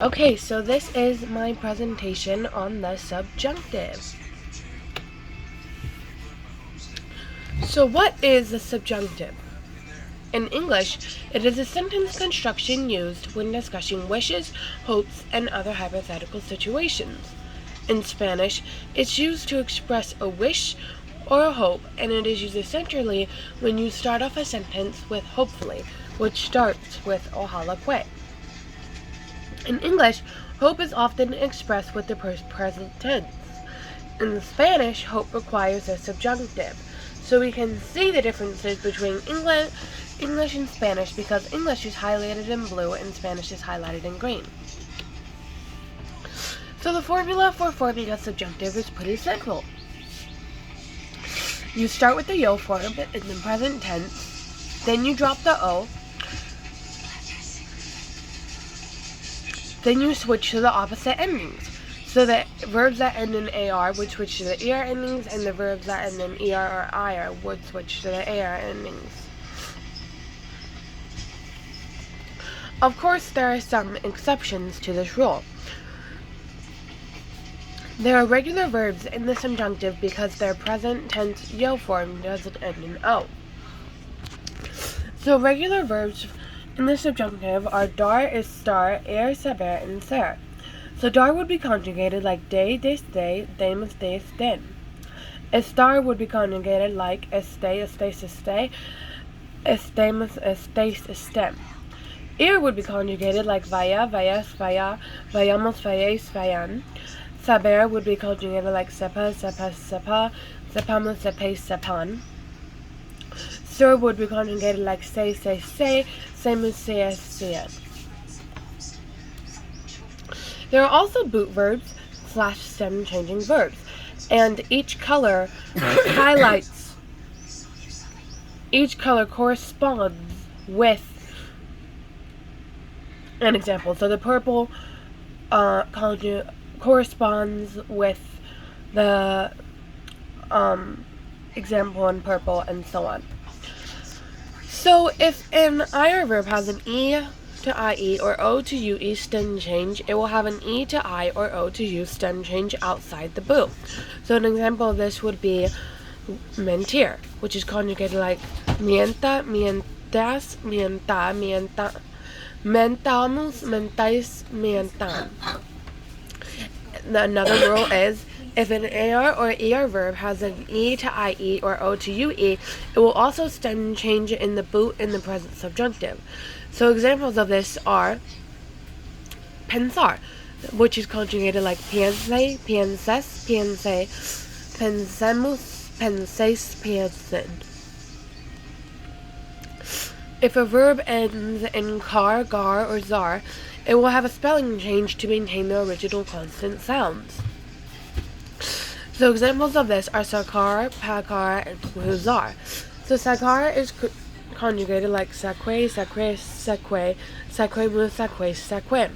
Okay, so this is my presentation on the subjunctive. So what is the subjunctive? In English, it is a sentence construction used when discussing wishes, hopes, and other hypothetical situations. In Spanish, it's used to express a wish or a hope, and it is used essentially when you start off a sentence with hopefully, which starts with ojalá que. In English, hope is often expressed with the present tense. In Spanish, hope requires a subjunctive. So we can see the differences between English and Spanish because English is highlighted in blue and Spanish is highlighted in green. So the formula for forming a subjunctive is pretty simple. You start with the yo form in the present tense, then you drop the o, then you switch to the opposite endings. So the verbs that end in AR would switch to the ER endings, and the verbs that end in ER or IR would switch to the AR endings. Of course, there are some exceptions to this rule. There are regular verbs in the subjunctive because their present tense yo form doesn't end in O. So regular verbs in the subjunctive are dar, estar, saber, and ser. So dar would be conjugated like de, desde, demus, des, den. Estar would be conjugated like este, estes, este, estemus, estes, estem. Ir would be conjugated like vaya, vayas, vaya, vayamos, vayas, vayan. Saber would be conjugated like sepa, sepa, sepa, sepamos, sepes, sepan. Ser would be conjugated like say, semus, seas, seas. There are also boot verbs / stem changing verbs, and each color highlights, each color corresponds with an example. So the purple corresponds with the example in purple, and so on. So if an IR verb has an E to IE or O to UE stem change, it will have an E to I or O to U stem change outside the boot. So an example of this would be mentir, which is conjugated like mienta, mientas, mienta, mienta, mentamos, mentais, mientan. Another rule is if an AR or ER verb has an E to IE or O to UE, it will also stem change in the boot in the present subjunctive. So examples of this are pensar, which is conjugated like piense, pienses, piense, pensemos, penséis, piensen. If a verb ends in car, gar, or zar, it will have a spelling change to maintain the original consonant sounds. So examples of this are sakar, pakar, and huzar. So sakar is conjugated like sakwe, sakre, sekwe, sakwemu, sakwe, sakwem.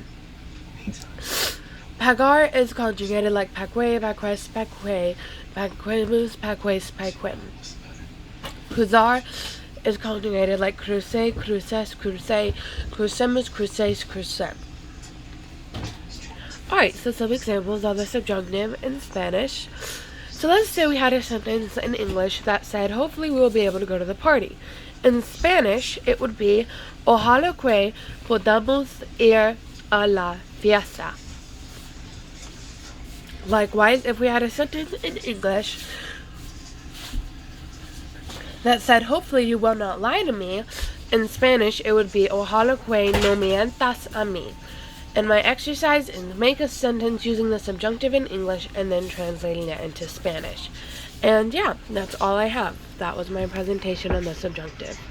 Pagar is conjugated like pakwe, pakres, pakwe, pakwemus, pakwes, pakwem. Huzar is conjugated like cruce, cruces, cruce, crucemus, cruces, crucem. Alright, so some examples of the subjunctive in Spanish. So let's say we had a sentence in English that said, hopefully we will be able to go to the party. In Spanish, it would be, ojalá que podamos ir a la fiesta. Likewise, if we had a sentence in English that said, hopefully you will not lie to me, in Spanish, it would be, ojalá que no mientas a mí. And my exercise is make a sentence using the subjunctive in English and then translating it into Spanish. And yeah, that's all I have. That was my presentation on the subjunctive.